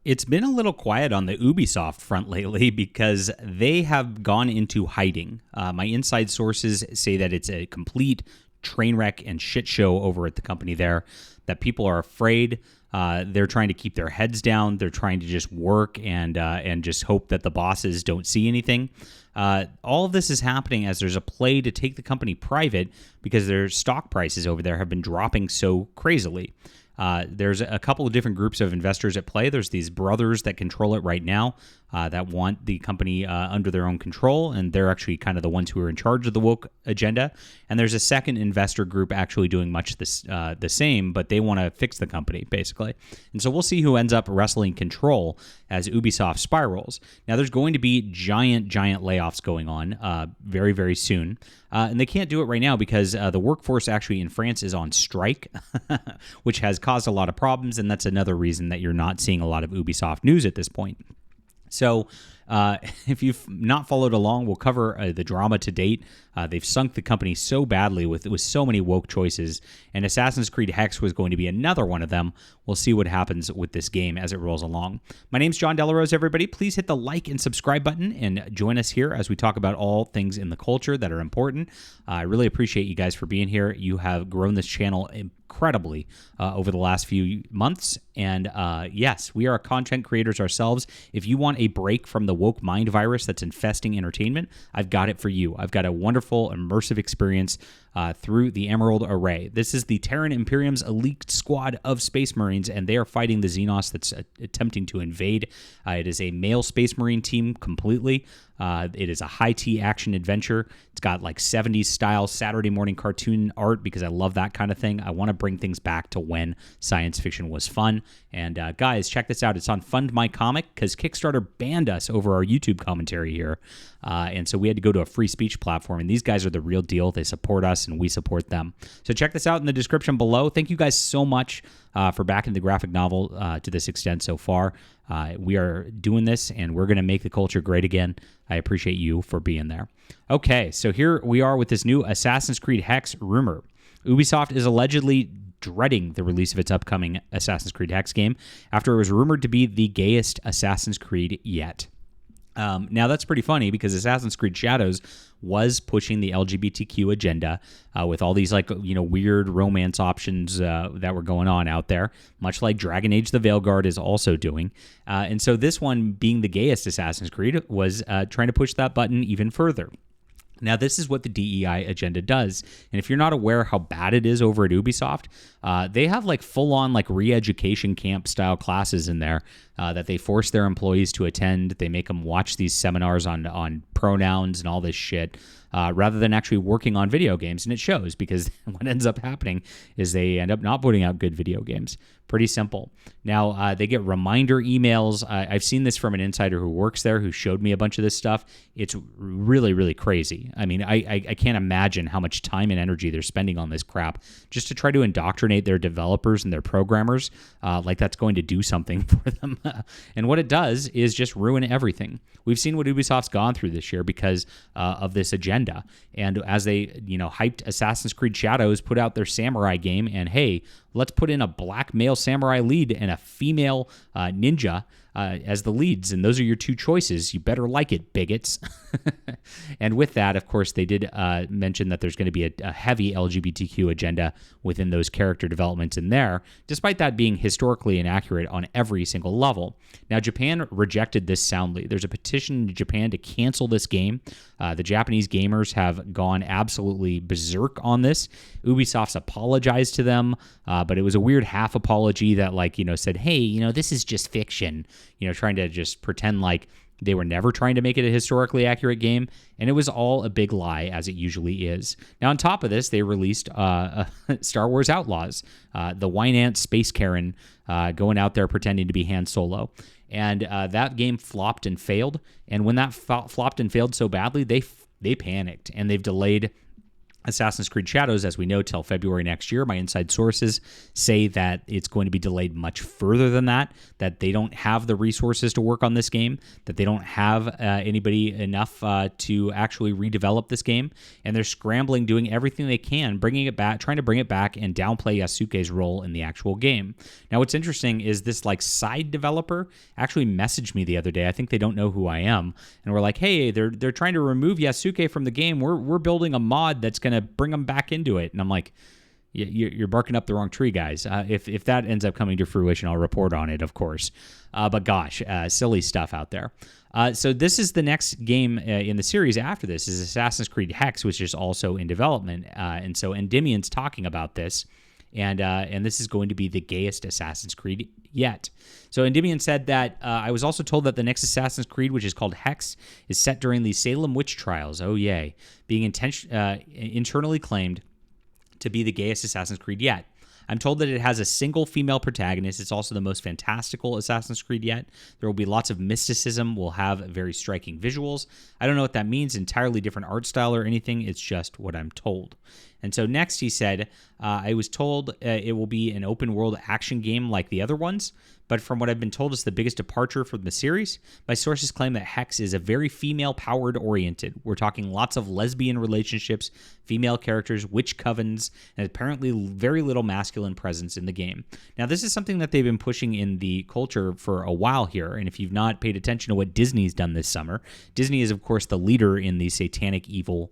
It's been a little quiet on the Ubisoft front lately because they have gone into hiding. My inside sources say that it's a complete train wreck and shit show over at the company there, that people are afraid. They're trying to keep their heads down. They're trying to just work and just hope that the bosses don't see anything. All of this is happening as there's a play to take the company private because their stock prices over there have been dropping so crazily. There's a couple of different groups of investors at play. There's these brothers that control it right now that want the company under their own control, and they're actually kind of the ones who are in charge of the woke agenda. And there's a second investor group actually doing much the same, but they want to fix the company, basically. And so we'll see who ends up wrestling control as Ubisoft spirals. Now, there's going to be giant layoffs going on very, very soon. And they can't do it right now because the workforce actually in France is on strike, which has caused a lot of problems. And that's another reason that you're not seeing a lot of Ubisoft news at this point. So if you've not followed along, we'll cover the drama to date. They've sunk the company so badly with so many woke choices, and Assassin's Creed Hexe was going to be another one of them. We'll see what happens with this game as it rolls along. My name's John Delarose, everybody. Please hit the like and subscribe button and join us here as we talk about all things in the culture that are important. I really appreciate you guys for being here. You have grown this channel incredibly over the last few months. And yes, we are content creators ourselves. If you want a break from the woke mind virus that's infesting entertainment, I've got it for you. I've got a wonderful immersive experience through the Emerald Array. This is the Terran Imperium's elite squad of Space Marines, and they are fighting the Xenos that's attempting to invade. It is a male Space Marine team completely. It is a high-tea action adventure. It's got like 70s style Saturday morning cartoon art because I love that kind of thing. I want to bring things back to when science fiction was fun. And guys, check this out. It's on Fund My Comic because Kickstarter banned us over our YouTube commentary here. And so we had to go to a free speech platform. And these guys are the real deal. They support us and we support them. So check this out in the description below. Thank you guys so much for backing the graphic novel to this extent so far. We are doing this, and we're going to make the culture great again. I appreciate you for being there. Okay, so here we are with this new Assassin's Creed Hexe rumor. Ubisoft is allegedly dreading the release of its upcoming Assassin's Creed Hexe game after it was rumored to be the gayest Assassin's Creed yet. Now, that's pretty funny because Assassin's Creed Shadows was pushing the LGBTQ agenda with all these weird romance options that were going on out there, much like Dragon Age the Veilguard is also doing. And so this one, being the gayest Assassin's Creed, was trying to push that button even further. Now, this is what the DEI agenda does. And if you're not aware how bad it is over at Ubisoft, they have like full-on like re-education camp style classes in there that they force their employees to attend. They make them watch these seminars on pronouns and all this shit rather than actually working on video games. And it shows because what ends up happening is they end up not putting out good video games. Pretty simple. Now, they get reminder emails. I've seen this from an insider who works there who showed me a bunch of this stuff. It's really, really crazy. I mean, I can't imagine how much time and energy they're spending on this crap just to try to indoctrinate their developers and their programmers like that's going to do something for them. And what it does is just ruin everything. We've seen what Ubisoft's gone through this year because of this agenda. And as they, hyped Assassin's Creed Shadows, put out their samurai game, and hey, let's put in a black male samurai lead and a female ninja as the leads, and those are your two choices. You better like it, bigots. And with that, of course, they did mention that there's going to be a heavy LGBTQ agenda within those character developments in there, despite that being historically inaccurate on every single level. Now, Japan rejected this soundly. There's a petition in Japan to cancel this game. The Japanese gamers have gone absolutely berserk on this. Ubisoft's apologized to them, but it was a weird half apology that said, hey, this is just fiction, trying to just pretend like they were never trying to make it a historically accurate game, and it was all a big lie, as it usually is. Now, on top of this, they released Star Wars Outlaws, the Wynant Space Karen going out there pretending to be Han Solo. And that game flopped and failed, and when that flopped and failed so badly, they panicked, and they've delayed Assassin's Creed Shadows, as we know, till February next year. My inside sources say that it's going to be delayed much further than that they don't have the resources to work on this game, that they don't have anybody enough to actually redevelop this game, and they're scrambling, doing everything they can, bringing it back, trying to bring it back and downplay Yasuke's role in the actual game. Now, what's interesting is this side developer actually messaged me the other day. I think they don't know who I am, and we're like, hey, they're trying to remove Yasuke from the game. We're building a mod that's going to bring them back into it. And I'm like, you're barking up the wrong tree, guys. If that ends up coming to fruition, I'll report on it, of course. But gosh, silly stuff out there. So this is the next game in the series after this is Assassin's Creed Hexe, which is also in development. And so Endymion's talking about this. And this is going to be the gayest Assassin's Creed yet. So Endymion said that, I was also told that the next Assassin's Creed, which is called Hexe, is set during the Salem witch trials. Oh, yay. Being internally claimed to be the gayest Assassin's Creed yet. I'm told that it has a single female protagonist. It's also the most fantastical Assassin's Creed yet. There will be lots of mysticism. We'll have very striking visuals. I don't know what that means, entirely different art style or anything. It's just what I'm told. And so next he said, I was told it will be an open world action game like the other ones, but from what I've been told, it's the biggest departure from the series. My sources claim that Hexe is a very female-powered oriented. We're talking lots of lesbian relationships, female characters, witch covens, and apparently very little masculine presence in the game. Now, this is something that they've been pushing in the culture for a while here, and if you've not paid attention to what Disney's done this summer, Disney is, of course, the leader in the satanic evil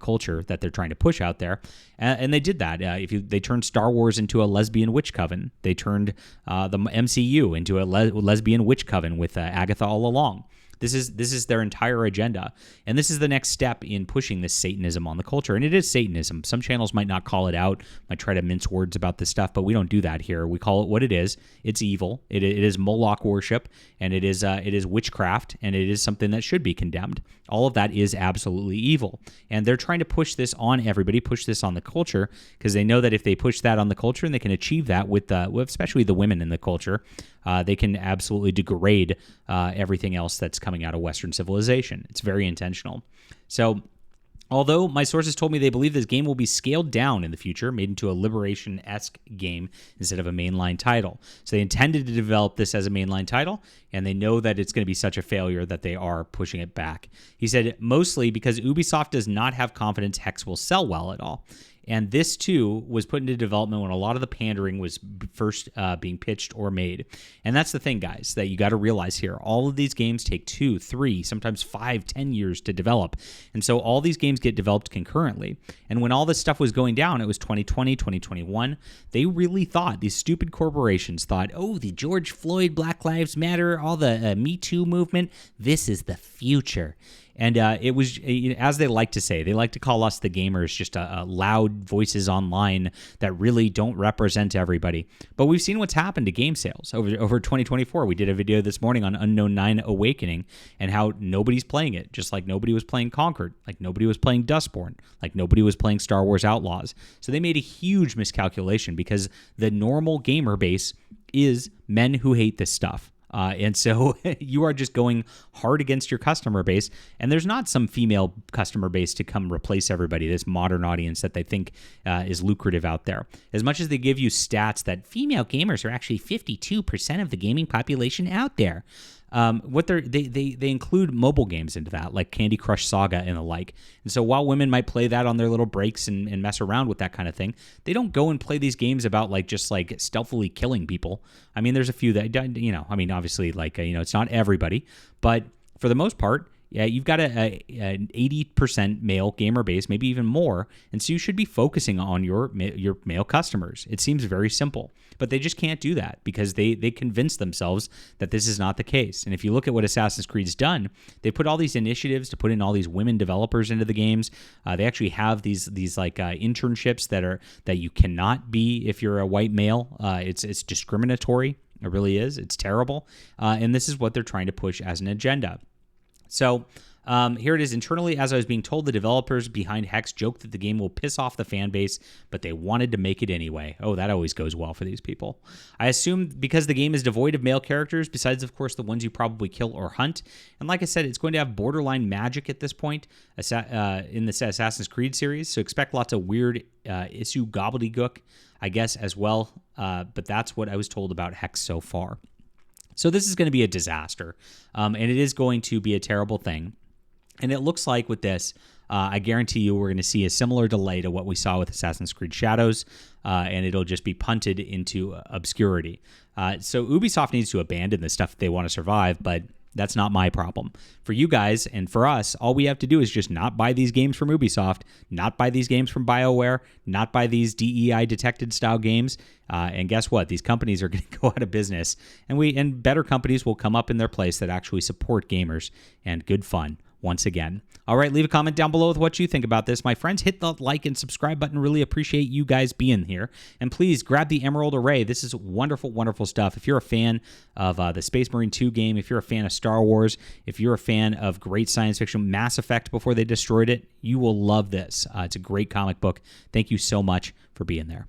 culture that they're trying to push out there, and they did that. They turned Star Wars into a lesbian witch coven. They turned the MCU into a lesbian witch coven with Agatha all along. This is their entire agenda, and this is the next step in pushing this Satanism on the culture. And it is Satanism. Some channels might not call it out, might try to mince words about this stuff, but we don't do that here. We call it what it is. It's evil. It is Moloch worship, and it is witchcraft, and it is something that should be condemned. All of that is absolutely evil, and they're trying to push this on everybody, push this on the culture, because they know that if they push that on the culture, and they can achieve that with especially the women in the culture, they can absolutely degrade everything else that's coming out of Western civilization. It's very intentional. So, although my sources told me they believe this game will be scaled down in the future, made into a Liberation-esque game instead of a mainline title. So they intended to develop this as a mainline title, and they know that it's going to be such a failure that they are pushing it back. He said, mostly because Ubisoft does not have confidence Hexe will sell well at all. And this, too, was put into development when a lot of the pandering was first being pitched or made. And that's the thing, guys, that you got to realize here. All of these games take 2, 3, sometimes 5, 10 years to develop. And so all these games get developed concurrently. And when all this stuff was going down, it was 2020, 2021, they really thought, these stupid corporations thought, oh, the George Floyd, Black Lives Matter, all the Me Too movement, this is the future. And it was, as they like to say, they like to call us the gamers just loud voices online that really don't represent everybody. But we've seen what's happened to game sales over 2024. We did a video this morning on Unknown 9 Awakening and how nobody's playing it, just like nobody was playing Conquered, like nobody was playing Dustborn, like nobody was playing Star Wars Outlaws. So they made a huge miscalculation because the normal gamer base is men who hate this stuff. And so you are just going hard against your customer base, and there's not some female customer base to come replace everybody, this modern audience that they think is lucrative out there. As much as they give you stats that female gamers are actually 52% of the gaming population out there, they include mobile games into that, like Candy Crush Saga and the like. And so while women might play that on their little breaks and mess around with that kind of thing, they don't go and play these games about just stealthily killing people. I mean, there's a few that, obviously it's not everybody, but for the most part, yeah, you've got an 80% male gamer base, maybe even more, and so you should be focusing on your male customers. It seems very simple, but they just can't do that because they convince themselves that this is not the case. And if you look at what Assassin's Creed's done, they put all these initiatives to put in all these women developers into the games. They actually have these internships that you cannot be if you're a white male. It's discriminatory. It really is. It's terrible. And this is what they're trying to push as an agenda. So Here it is. Internally, as I was being told, the developers behind Hexe joked that the game will piss off the fan base, but they wanted to make it anyway. Oh, that always goes well for these people. I assume because the game is devoid of male characters, besides, of course, the ones you probably kill or hunt. And like I said, it's going to have borderline magic at this point in the Assassin's Creed series. So expect lots of weird issue gobbledygook, I guess, as well. But that's what I was told about Hexe so far. So this is going to be a disaster, and it is going to be a terrible thing. And it looks like with this, I guarantee you we're going to see a similar delay to what we saw with Assassin's Creed Shadows, and it'll just be punted into obscurity. So Ubisoft needs to abandon the stuff if they want to survive, but that's not my problem. For you guys and for us, all we have to do is just not buy these games from Ubisoft, not buy these games from BioWare, not buy these DEI detected style games. And guess what? These companies are going to go out of business, and better companies will come up in their place that actually support gamers and good fun once again. All right, leave a comment down below with what you think about this. My friends, hit the like and subscribe button. Really appreciate you guys being here. And please grab the Emerald Array. This is wonderful, wonderful stuff. If you're a fan of the Space Marine 2 game, if you're a fan of Star Wars, if you're a fan of great science fiction, Mass Effect before they destroyed it, you will love this. It's a great comic book. Thank you so much for being there.